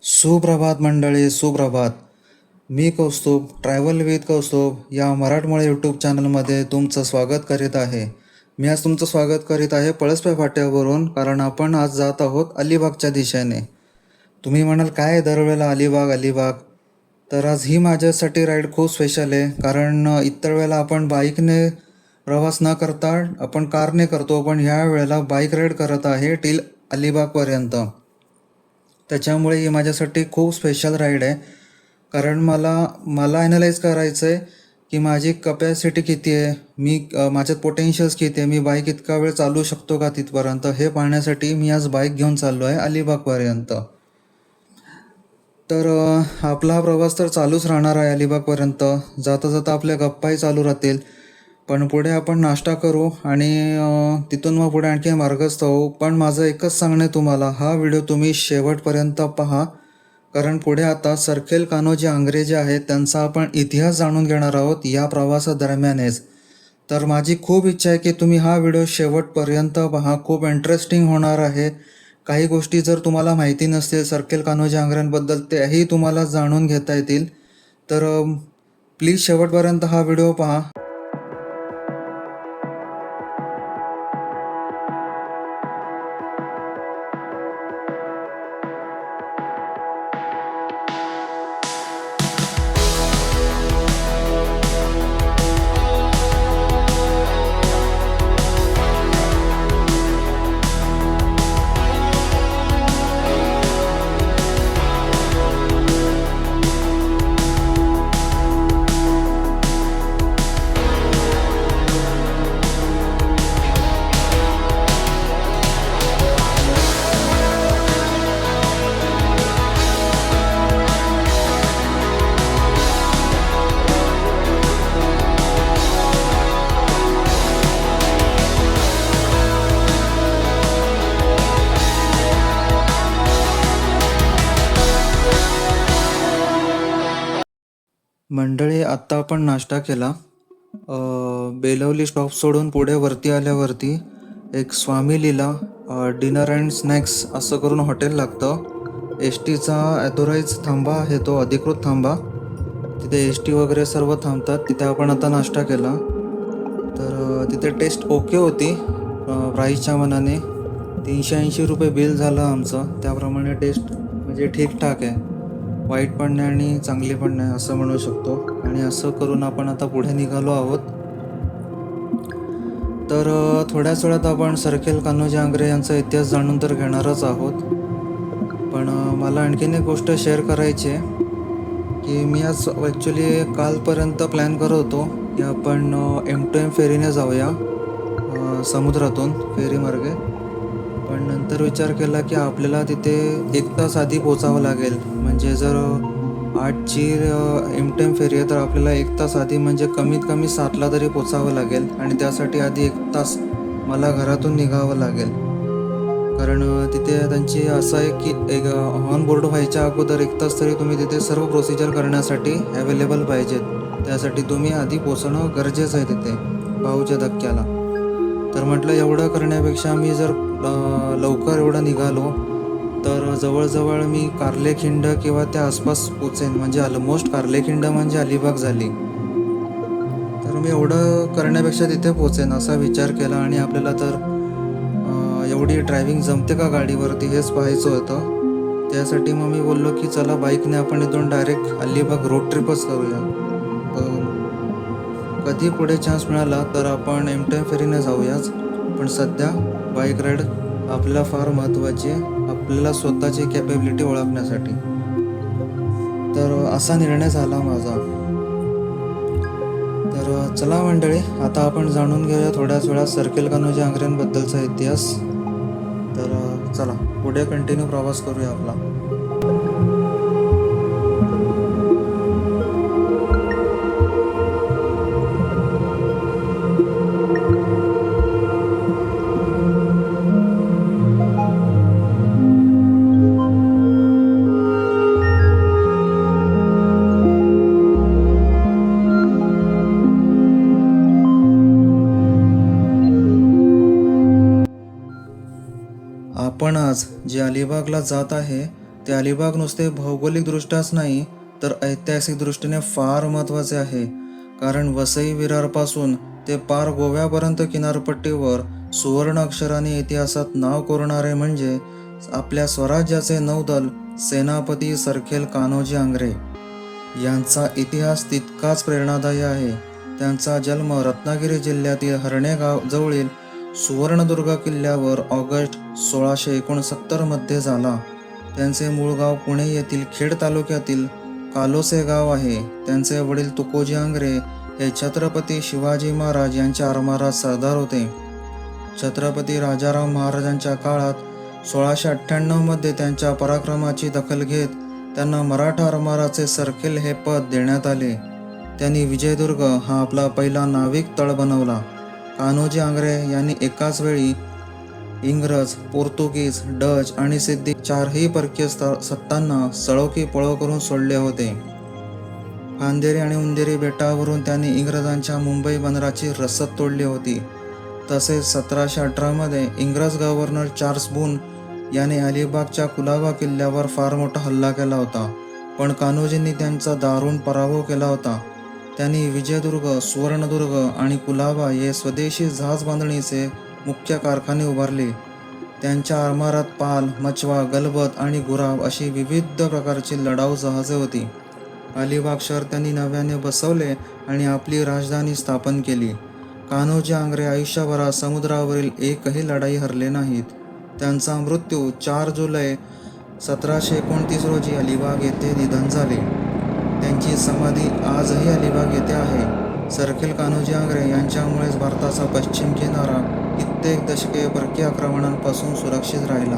सुप्रभात मंडळी, सुप्रभात. मी कौस्तुभ, ट्रॅव्हल विथ कौस्तुभ या मराठमोळ्या यूट्यूब चॅनलमध्ये तुमचं स्वागत करीत आहे. मी आज तुमचं स्वागत करीत आहे पळसपे फाट्यावरून, कारण आपण आज जात आहोत अलिबागच्या दिशेने. तुम्ही म्हणाल काय दरवेळेला अलिबाग अलिबाग, तर आज ही माझ्यासाठी राईड खूप स्पेशल आहे. कारण इतर वेळेला आपण बाईकने प्रवास न करता आपण कारने करतो, पण ह्या वेळेला बाईक राईड करत आहे टिल अलिबागपर्यंत. त्याच्यामुळे ही माझ्यासाठी खूप स्पेशल राईड आहे. कारण मला मला ॲनालाइज करायचं आहे की माझी कपॅसिटी किती आहे, माझ्यात पोटेन्शियल्स किती आहे, मी बाईक इतका वेळ चालवू शकतो का तिथपर्यंत, हे पाहण्यासाठी मी आज बाईक घेऊन चाललो आहे अलिबागपर्यंत. तर आपला हा प्रवास तर चालूच राहणार आहे अलिबागपर्यंत. जाता जाता आपल्या गप्पाही चालू राहतील, पण पुढे आपण नाश्ता करू आणि तिथून मग पुढे आणखी मार्गस्थ होऊ. पण माझं एकच सांगणं आहे तुम्हाला, हा व्हिडिओ तुम्ही शेवटपर्यंत पहा, कारण पुढे आता सरखेल कान्होजी आंग्रे जे आहेत त्यांचा आपण इतिहास जाणून घेणार आहोत या प्रवासादरम्यानच. तर माझी खूप इच्छा आहे की तुम्ही हा व्हिडिओ शेवटपर्यंत पहा, खूप इंटरेस्टिंग होणार आहे. काही गोष्टी जर तुम्हाला माहिती नसतील सरखेल कान्होजी आंग्रेंबद्दल, त्याही तुम्हाला जाणून घेता येतील. तर प्लीज शेवटपर्यंत हा व्हिडिओ पहा. मंडळी, आत्ता आपण नाश्ता केला. बेलवली स्टॉप सोडून पुढे वरती आल्यावरती एक स्वामी लीला डिनर अँड स्नॅक्स असं करून हॉटेल लागतं. एस टीचा ॲथोराईज थांबा आहे तो, अधिकृत थांबा. तिथे एस टी वगैरे सर्व थांबतात. तिथे आपण आता नाश्ता केला. तर तिथे टेस्ट ओके होती प्राईसच्या मनाने. 380 रुपये बिल झालं आमचं. त्याप्रमाणे टेस्ट म्हणजे ठीकठाक आहे, वाईट पण नाही आणि चांगली पण नाही असं म्हणू शकतो. आणि असं करून आपण आता पुढे निघालो आहोत. तर थोड्याच वेळात आपण सरखेल कान्होजी आंग्रे यांचा इतिहास जाणून तर घेणारच आहोत. पण मला आणखीन एक गोष्ट शेअर करायची आहे की मी आज ॲक्च्युली कालपर्यंत प्लॅन करत होतो की आपण M2M फेरीने जाऊया समुद्रातून फेरीमार्गे. पण नंतर विचार केला की आपल्याला तिथे 1 तास आधी पोचावं लागेल. म्हणजे जर 8ची M2M फेरी आहे तर आपल्याला 1 तास आधी, म्हणजे कमीत कमी 7ला तरी पोचावं लागेल. आणि त्यासाठी आधी 1 तास मला घरातून निघावं लागेल. कारण तिथे त्यांची असं आहे की एक ऑन बोर्ड व्हायच्या अगोदर 1 तास तरी तुम्ही तिथे सर्व प्रोसिजर करण्यासाठी अवेलेबल पाहिजेत. त्यासाठी तुम्ही आधी पोचणं गरजेचं आहे तिथे भाऊच्या धक्क्याला. तर म्हटलं एवढं करण्यापेक्षा मी जर लवकर एवढं निघालो तर जवळजवळ मी कार्लेखिंड किंवा त्या आसपास पोचेन. म्हणजे ऑलमोस्ट कार्लेखिंड म्हणजे अलिबाग झाली. तर मी एवढं करण्यापेक्षा तिथे पोचेन असा विचार केला. आणि आपल्याला तर एवढी ड्रायव्हिंग जमते का गाडीवरती हेच पाहायचं होतं. त्यासाठी मग मी बोललो की चला बाईकने आपण इथून डायरेक्ट अलिबाग रोड ट्रिपच करूया. कधी पुढे चान्स मिळाला तर आपण M2M फेरीने जाऊयाच. पण सध्या बाईक राईड आपल्याला फार महत्त्वाची आहे, आपल्याला स्वतःची कॅपेबिलिटी ओळखण्यासाठी. तर असा निर्णय झाला माझा. तर चला मंडळी, आता आपण जाणून घेऊया थोड्याच वेळात सरखेल कान्होजी आंग्रेंबद्दलचा इतिहास. तर चला पुढे कंटिन्यू प्रवास करूया आपला. आपण आज जे अलिबागला जात आहे ते अलिबाग नुसते भौगोलिकदृष्ट्याच नाही तर ऐतिहासिक दृष्टीने फार महत्त्वाचे आहे. कारण वसई विरारपासून ते पार गोव्यापर्यंत किनारपट्टीवर सुवर्ण अक्षराने इतिहासात नाव कोरणारे म्हणजे आपल्या स्वराज्याचे नौदल सेनापती सरखेल कान्होजी आंग्रे. यांचा इतिहास तितकाच प्रेरणादायी आहे. त्यांचा जन्म रत्नागिरी जिल्ह्यातील हर्णे गाव जवळील सुवर्णदुर्ग किल्ल्यावर ऑगस्ट 1669 मध्ये झाला. त्यांचे मूळ गाव पुणे येथील खेड तालुक्यातील कालोसे गाव आहे. त्यांचे वडील तुकोजी आंग्रे हे छत्रपती शिवाजी महाराज यांचे आरमारात सरदार होते. छत्रपती राजाराम महाराजांच्या काळात 1698 मध्ये त्यांच्या पराक्रमाची दखल घेत त्यांना मराठा आरमाराचे सरखेल हे पद देण्यात आले. त्यांनी विजयदुर्ग हा आपला पहिला नाविक तळ बनवला. कान्होजी आंग्रे यांनी एकाच वेळी इंग्रज, पोर्तुगीज, डच आणि सिद्धी चारही परकीय सत्तांना सळोकी पळो करून सोडले होते. खांदेरी आणि उंदेरी बेटावरून त्यांनी इंग्रजांच्या मुंबई बंदराची रसद तोडली होती. तसेच 1718 मध्ये इंग्रज गव्हर्नर चार्ल्स बून याने अलिबागच्या कुलाबा किल्ल्यावर फार मोठा हल्ला केला होता, पण कान्होजींनी त्यांचा दारुण पराभव केला होता. त्यांनी विजयदुर्ग, सुवर्णदुर्ग आणि कुलाबा हे स्वदेशी जहाज बांधणीचे मुख्य कारखाने उभारले. त्यांच्या आरमारात पाल, मचवा, गलबत आणि गुराब अशी विविध प्रकारची लढाऊ जहाजे होती. अलिबाग शहर त्यांनी नव्याने बसवले आणि आपली राजधानी स्थापन केली. कान्होजी आंग्रे आयुष्यभरात समुद्रावरील एकही लढाई हरले नाहीत. त्यांचा मृत्यू 4 जुलै 1729 रोजी अलिबाग येथे निधन झाले. त्यांची समाधी आजही अलिबाग येथे आहे. सरखेल कान्होजी आंग्रे यांच्यामुळेच भारताचा पश्चिम किनारा कित्येक दशके परकीय आक्रमणांपासून सुरक्षित राहिला.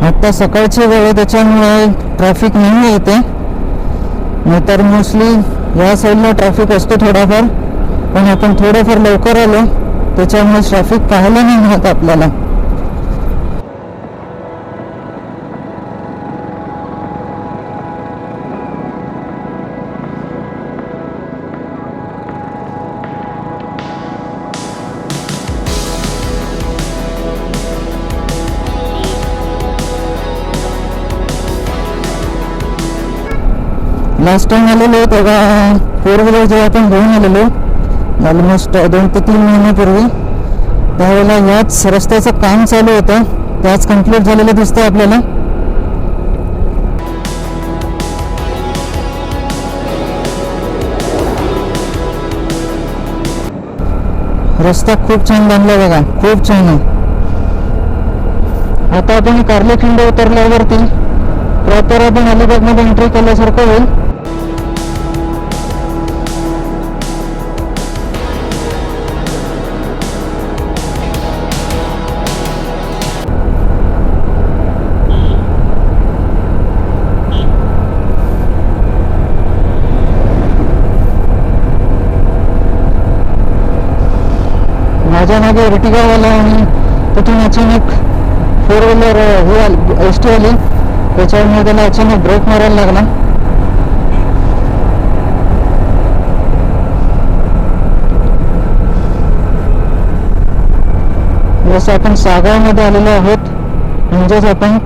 आता सकाळची वेळ आहे त्याच्यामुळे ट्रॅफिक नाही आहे इथे, नाहीतर मोस्टली या साईडला ट्रॅफिक असतो थोडाफार, पण आपण थोडंफार लवकर आलो त्याच्यामुळे ट्रॅफिक पाहायला नाही मिळत आपल्याला. लास्ट टाइम आलेलो तेव्हा 4 व्हीलर जेव्हा आपण घेऊन आलेलो ऑलमोस्ट 2 ते 3 महिन्यापूर्वी, त्यावेळेला याच रस्त्याचं काम चालू होतं. त्याच कम्प्लीट झालेलं दिसतं आपल्याला. रस्ता खूप छान बांधला बघा, खूप छान आहे. आता आपण कार्लेखिंड उतरल्यावरती प्रॉपर आपण अलिबागमध्ये एंट्री केल्यासारखं होईल. माझ्या मागे एर्टिगावाला आणि तिथून अचानक 4 व्हीलर ही एस टी आली, त्याच्यामुळे त्याला अचानक ब्रेक मारायला लागला. जसं आपण सागावमध्ये आलेलो आहोत, म्हणजेच आपण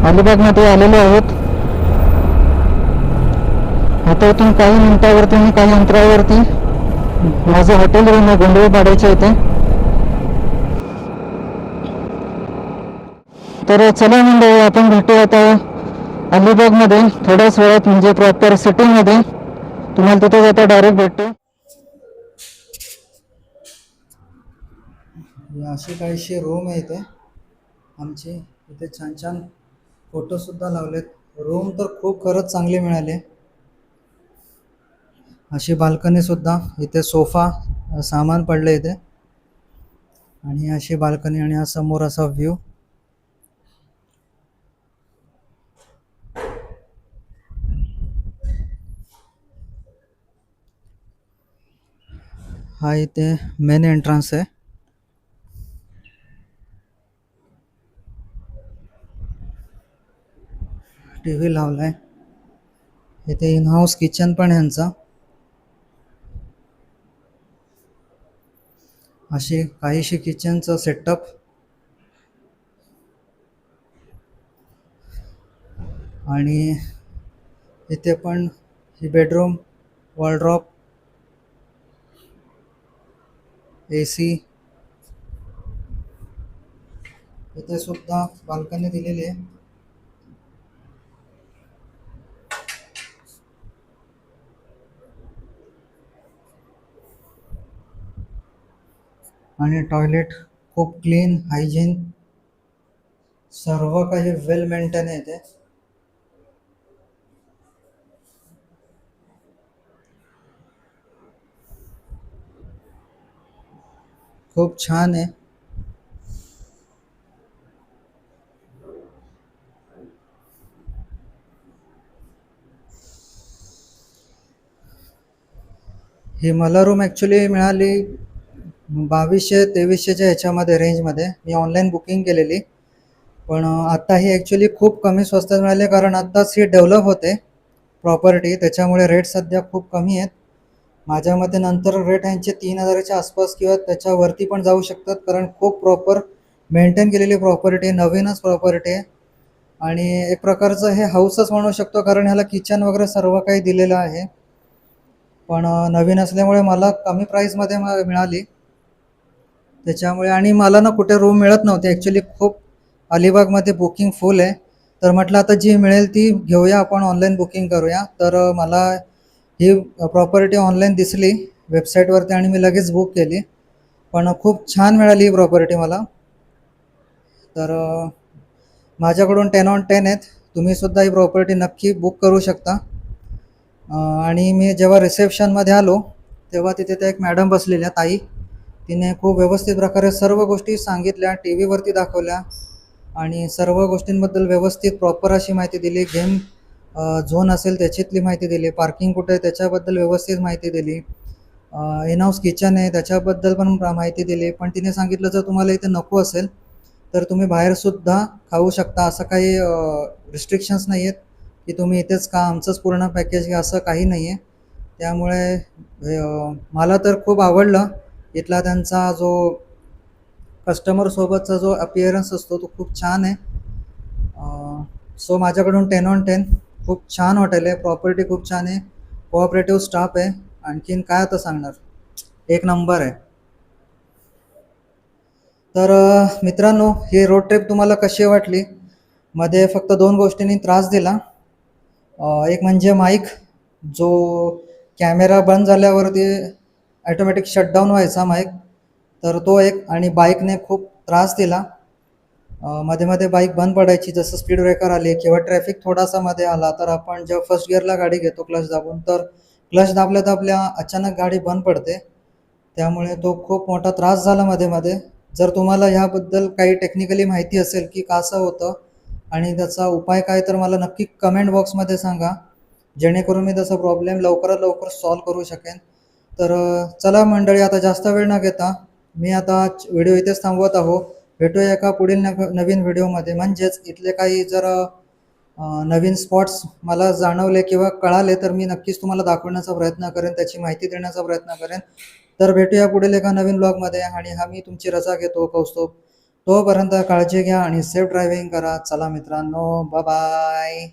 अलिबागमध्ये आलेलो आहोत. आता इथून काही मिनिटावरती आणि काही अंतरावरती माझं हॉटेल रूम आहे गोंधळपाड्याच्या इथे. तर चला मंडळी, आपण भेटू आता अलिबागमध्ये थोड्याच वेळात, म्हणजे प्रॉपर सिटीमध्ये. तुम्हाला तिथे जाता डायरेक्ट भेटतो. अशी काहीशी रूम आहे इथे आमची. इथे छान छान फोटोसुद्धा लावलेत. रूम तर खूप खरंच चांगले मिळाले. अशी बाल्कनीसुद्धा, इथे सोफा सामान पडलं इथे, आणि अशी बाल्कनी आणि हा समोर असा व्ह्यू. हा इथे मेन एंट्रन्स आहे. टीव्ही लावलाय इथे. इन हाऊस किचन पण आहे यांचा. अशी काहीशी किचनचं सेटअप. आणि इथे पण ही बेडरूम, वॉलड्रॉप, AC, इथे सुद्धा बाल्कनी दिलेली आहे. आणि टॉयलेट खूप क्लीन, हायजीन, सर्व काही वेल मेंटेन आहे इथे. खूप छान आहे. ही मला रूम ॲक्च्युली मिळाली 2200-2300च्या ह्याच्यामध्ये रेंजमध्ये. मी ऑनलाईन बुकिंग केलेली, पण आत्ता ही ॲक्च्युली खूप कमी स्वस्तात मिळाली, कारण आत्ताच ही डेव्हलप होते प्रॉपर्टी, त्याच्यामुळे रेट सध्या खूप कमी आहेत. माझ्या मते नंतर रेट यांचे 3000च्या आसपास किंवा त्याच्यावरती पण जाऊ शकतात, कारण खूप प्रॉपर मेंटेन केलेली प्रॉपर्टी, नवीनच प्रॉपर्टी आहे. आणि एक प्रकारचं हे हाऊसच म्हणू शकतो, कारण ह्याला किचन वगैरे सर्व काही दिलेलं आहे. पण नवीन असल्यामुळे मला कमी प्राईसमध्ये मिळाली त्याच्यामुळे. आणि मला ना कुठे रूम मिळत नव्हती ॲक्च्युली, खूप अलिबागमध्ये बुकिंग फुल आहे. तर म्हटलं आता जी मिळेल ती घेऊया, आपण ऑनलाईन बुकिंग करूया. तर मला ही प्रॉपर्टी ऑनलाईन दिसली वेबसाईटवरती आणि मी लगेच बुक केली. पण खूप छान मिळाली ही प्रॉपर्टी मला. तर माझ्याकडून 10/10 आहेत. तुम्हीसुद्धा ही प्रॉपर्टी नक्की बुक करू शकता. आणि मी जेव्हा रिसेप्शनमध्ये आलो तेव्हा तिथे त्या एक मॅडम बसलेल्या ताई, तिने खूप व्यवस्थित प्रकारे सर्व गोष्टी सांगितल्या, टी व्हीवरती दाखवल्या आणि सर्व गोष्टींबद्दल व्यवस्थित प्रॉपर अशी माहिती दिली. गेम झोन असेल त्याच्यातली माहिती दिली, पार्किंग कुठे आहे त्याच्याबद्दल व्यवस्थित माहिती दिली, इन हाऊस किचन आहे त्याच्याबद्दल पण माहिती दिली. पण तिने सांगितलं जर तुम्हाला इथे नको असेल तर तुम्ही बाहेरसुद्धा खाऊ शकता, असं काही रिस्ट्रिक्शन्स नाही आहेत की तुम्ही इथेच का, आमचंच पूर्ण पॅकेज घ्या, असं काही नाही आहे. त्यामुळे मला तर खूप आवडलं इथला त्यांचा जो कस्टमरसोबतचा जो अपिअरन्स असतो तो खूप छान आहे. सो माझ्याकडून 10/10. खूप छान हॉटेल आहे, प्रॉपर्टी खूप छान आहे, कोऑपरेटिव्ह स्टाफ आहे. आणखीन काय आता सांगणार, एक नंबर आहे. तर मित्रांनो, ही रोड ट्रिप तुम्हाला कशी वाटली? मध्ये फक्त 2 गोष्टींनी त्रास दिला. एक म्हणजे माईक, जो कॅमेरा बंद झाल्यावरती ॲटोमॅटिक शटडाऊन व्हायचा माईक, तर तो एक. आणि बाईकने खूप त्रास दिला. मध्ये मध्ये बाईक बंद पडायची, जसं स्पीड ब्रेकर आले किंवा ट्रॅफिक थोडासा मध्ये आला तर आपण जेव्हा फर्स्ट गिअरला गाडी घेतो क्लच दाबून, तर क्लच दाबल्या दाबल्या अचानक गाडी बंद पडते. त्यामुळे तो खूप मोठा त्रास झाला मध्ये मध्ये. जर तुम्हाला ह्याबद्दल काही टेक्निकली माहिती असेल की कसं होतं आणि त्याचा उपाय काय, तर मला नक्की कमेंट बॉक्समध्ये सांगा, जेणेकरून मी त्याचा प्रॉब्लेम लवकरात लवकर सॉल्व करू शकेन. तर चला मंडळी, आता जास्त वेळ न घेता मी आता व्हिडिओ इथेच थांबवत आहो. भेटूया एका पुढील नवीन व्हिडिओमध्ये. म्हणजेच इथले काही जर नवीन स्पॉट्स मला जाणवले किंवा कळाले तर मी नक्कीच तुम्हाला दाखवण्याचा प्रयत्न करेन, त्याची माहिती देण्याचा प्रयत्न करेन. तर भेटूया पुढील एका नवीन ब्लॉगमध्ये. आणि हा मी तुमची रजा घेतो, कौस्तुभ. तोपर्यंत काळजी घ्या आणि सेफ ड्रायव्हिंग करा. चला मित्रांनो, बाय बाय.